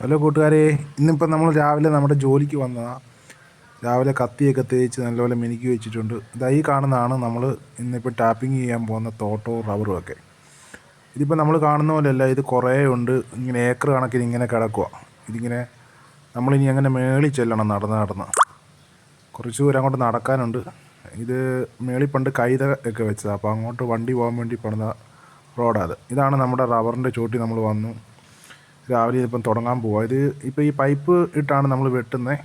Hello കൂട്ടുകാരെ, ഇന്നിപ്പോൾ നമ്മൾ രാവിലെ നമ്മുടെ ജോലിക്ക് വന്നതാണ്. രാവിലെ കത്തിയൊക്കെ തേച്ച് നല്ലപോലെ മിനുക്കി വെച്ചിട്ടുണ്ട്. ഇതായി കാണുന്നതാണ് നമ്മൾ ഇന്നിപ്പോൾ ടാപ്പിംഗ് ചെയ്യാൻ പോകുന്ന തോട്ടവും റബ്ബറും ഒക്കെ. ഇതിപ്പോൾ നമ്മൾ കാണുന്ന പോലെയല്ല, ഇത് കുറേ ഉണ്ട്. ഇങ്ങനെ ഏക്കർ കണക്കിന് ഇങ്ങനെ കിടക്കുക. ഇതിങ്ങനെ നമ്മളിനി അങ്ങനെ മേളിൽ ചെല്ലണം നടന്ന് കുറച്ച് ദൂരം അങ്ങോട്ട് നടക്കാനുണ്ട്. ഇത് മേളിൽ പണ്ട് കൈത ഒക്കെ വെച്ചതാണ്, അപ്പോൾ അങ്ങോട്ട് വണ്ടി പോകാൻ വേണ്ടി പണിത റോഡാണ്. ഇതാണ് നമ്മുടെ റബ്ബറിൻ്റെ ചോട്ടി നമ്മൾ വന്നു. രാവിലെ ഇതിപ്പം തുടങ്ങാൻ പോവുക. ഇത് ഇപ്പോൾ ഈ പൈപ്പ് ഇട്ടാണ് നമ്മൾ വെട്ടുന്നത്.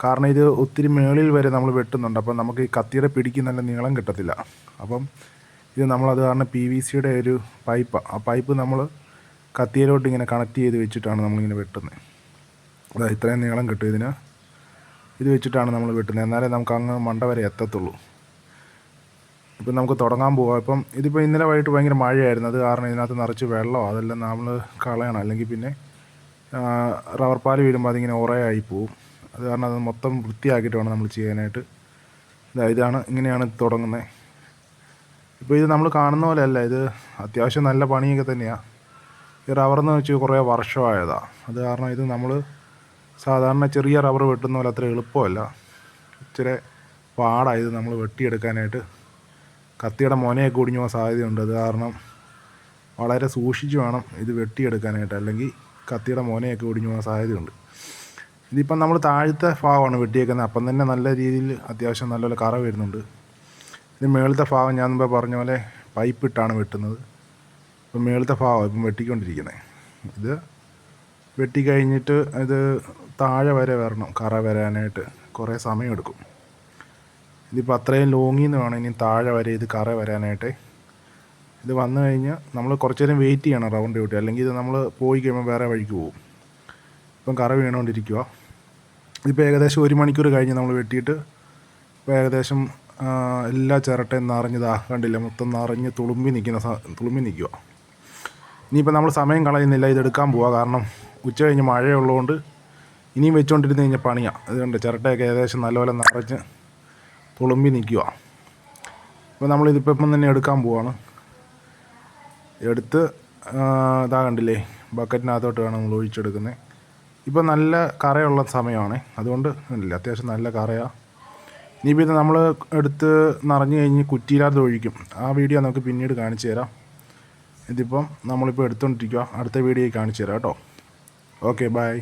കാരണം ഇത് ഒത്തിരി മേളിൽ വരെ നമ്മൾ വെട്ടുന്നുണ്ട്. അപ്പം നമുക്ക് ഈ കത്തിയുടെ പിടിക്ക് നല്ല നീളം കിട്ടത്തില്ല. അപ്പം ഇത് നമ്മളത് കാരണം PVC-യുടെ ഒരു പൈപ്പാണ്. ആ പൈപ്പ് നമ്മൾ കത്തിയിലോട്ട് ഇങ്ങനെ കണക്ട് ചെയ്ത് വെച്ചിട്ടാണ് നമ്മളിങ്ങനെ വെട്ടുന്നത്. അതായത് ഇത്രയും നീളം കിട്ടും ഇതിന്. ഇത് വെച്ചിട്ടാണ് നമ്മൾ വെട്ടുന്നത്. എന്നാലേ നമുക്ക് അങ്ങ് മണ്ട വരെ എത്തത്തുള്ളൂ. ഇപ്പം നമുക്ക് തുടങ്ങാൻ പോകാം. ഇപ്പം ഇതിപ്പോൾ ഇന്നലെ വൈകിട്ട് ഭയങ്കര മഴയായിരുന്നു. അത് കാരണം ഇതിനകത്ത് നിറച്ച് വെള്ളമോ അതെല്ലാം നമ്മൾ കളയണം. അല്ലെങ്കിൽ പിന്നെ റബ്ബർ പാൽ വീഴുമ്പോൾ അതിങ്ങനെ ഉറയായി പോവും. അത് കാരണം അത് മൊത്തം വൃത്തിയാക്കിയിട്ട് വേണം നമ്മൾ ചെയ്യാനായിട്ട്. ഇതാണ് ഇങ്ങനെയാണ് തുടങ്ങുന്നത്. ഇപ്പോൾ ഇത് നമ്മൾ കാണുന്ന പോലെയല്ല, ഇത് അത്യാവശ്യം നല്ല പണിയൊക്കെ തന്നെയാണ്. ഈ റബ്ബറെന്ന് വെച്ച് കുറേ വർഷമായതാണ്. അത് കാരണം ഇത് നമ്മൾ സാധാരണ ചെറിയ റബ്ബർ വെട്ടുന്ന പോലെ അത്ര എളുപ്പമല്ല. ഇച്ചിരി പാടാണ് ഇത് നമ്മൾ വെട്ടിയെടുക്കാനായിട്ട്. കത്തിയുടെ മുനയൊക്കെ ഒടിഞ്ഞു പോകാൻ സാധ്യതയുണ്ട്. അത് കാരണം വളരെ സൂക്ഷിച്ച് വേണം ഇത് വെട്ടിയെടുക്കാനായിട്ട്, അല്ലെങ്കിൽ കത്തിയുടെ മുനയൊക്കെ ഒടിഞ്ഞു പോകാൻ സാധ്യതയുണ്ട്. ഇതിപ്പം നമ്മൾ താഴത്തെ ഭാഗമാണ് വെട്ടിയേക്കുന്നത്. അപ്പം തന്നെ നല്ല രീതിയിൽ അത്യാവശ്യം നല്ലപോലെ കറ വരുന്നുണ്ട്. ഇത് മേളത്തെ ഭാഗം ഞാൻ മുമ്പേ പറഞ്ഞ പോലെ പൈപ്പ് ഇട്ടാണ് വെട്ടുന്നത്. ഇപ്പം മേളത്തെ ഭാഗം ഇപ്പം വെട്ടിക്കൊണ്ടിരിക്കുന്നത്. ഇത് വെട്ടിക്കഴിഞ്ഞിട്ട് ഇത് താഴെ വരെ വരണം, കറ വരാനായിട്ട് കുറേ സമയമെടുക്കും. ഇതിപ്പോൾ അത്രയും ലോങ്ങിൽ നിന്ന് വേണം ഇനി താഴെ വരെ ഇത് കറ വരാനായിട്ട്. ഇത് വന്നു കഴിഞ്ഞ് നമ്മൾ കുറച്ച് നേരം വെയിറ്റ് ചെയ്യണം റൗണ്ട് ഡ്യൂട്ടി, അല്ലെങ്കിൽ ഇത് നമ്മൾ പോയി കഴിയുമ്പോൾ വേറെ വഴിക്ക് പോകും. ഇപ്പം കറ വീണുകൊണ്ടിരിക്കുക. ഇതിപ്പോൾ ഏകദേശം 1 മണിക്കൂർ കഴിഞ്ഞ് നമ്മൾ വെട്ടിയിട്ട് ഇപ്പോൾ ഏകദേശം എല്ലാ ചിരട്ടയും നിറഞ്ഞതാ കണ്ടില്ല, മൊത്തം നിറഞ്ഞ് തുളുമ്പി നിൽക്കുക. ഇനിയിപ്പോൾ നമ്മൾ സമയം കളയുന്നില്ല, ഇതെടുക്കാൻ പോവുക. കാരണം ഉച്ച കഴിഞ്ഞ് മഴയുള്ളതുകൊണ്ട് ഇനിയും വെച്ചുകൊണ്ടിരുന്ന് കഴിഞ്ഞാൽ പണിയാണ്. അതുകൊണ്ട് ചിരട്ടയൊക്കെ ഏകദേശം നല്ലപോലെ നിറഞ്ഞ് തുളുമ്പി നിൽക്കുക. അപ്പോൾ നമ്മളിതിപ്പം തന്നെ എടുക്കാൻ പോവാണ്. എടുത്ത് ഇതാ കണ്ടില്ലേ, ബക്കറ്റിനകത്തോട്ട് വേണം നമ്മൾ ഒഴിച്ചെടുക്കുന്നത്. ഇപ്പം നല്ല കറയുള്ള സമയമാണ്, അതുകൊണ്ട് കണ്ടില്ലേ അത്യാവശ്യം നല്ല കറയാണ്. ഇനിയിപ്പോൾ ഇത് നമ്മൾ എടുത്ത് നിറഞ്ഞു കഴിഞ്ഞ് കുറ്റിയില്ലാതെ ഒഴിക്കും. ആ വീഡിയോ നമുക്ക് പിന്നീട് കാണിച്ചു തരാം. ഇതിപ്പം നമ്മളിപ്പോൾ എടുത്തുകൊണ്ടിരിക്കുക. അടുത്ത വീഡിയോയിൽ കാണിച്ചു തരാം കേട്ടോ. Okay, by.